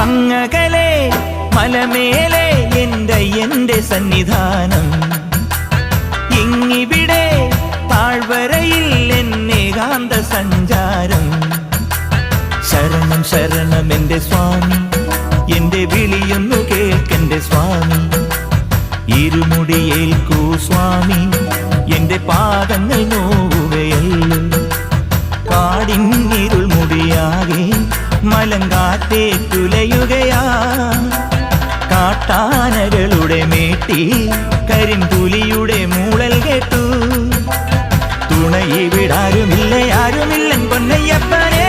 അങ്ങകലെ മലമേലെ എന്റെ സന്നിധാനം, ഇങ്ങിവിടെ താഴ്വരയിൽ എന്നേകാന്ത സഞ്ചാരം. ശരണം ശരണം എന്റെ സ്വാമി, എന്റെ വിളിയൊന്നു കേൾക്കെന്റെ സ്വാമി. ഇരുമുടിയേൽക്കൂ സ്വാമി, എന്റെ പാദങ്ങൾ നോവുകയല്ലോ. കാടിന്നിരുൾ മുടിയാകെ മലങ്കാറ്റേ തുലയുകയാ. കാട്ടാനകളുടെ മേട്ടി കരിമ്പുലിയുടെ മൂളൽ കേട്ടു. തുണയിവിടാരുമില്ല ആരുമില്ലൻ പൊന്നയ്യപ്പനെ.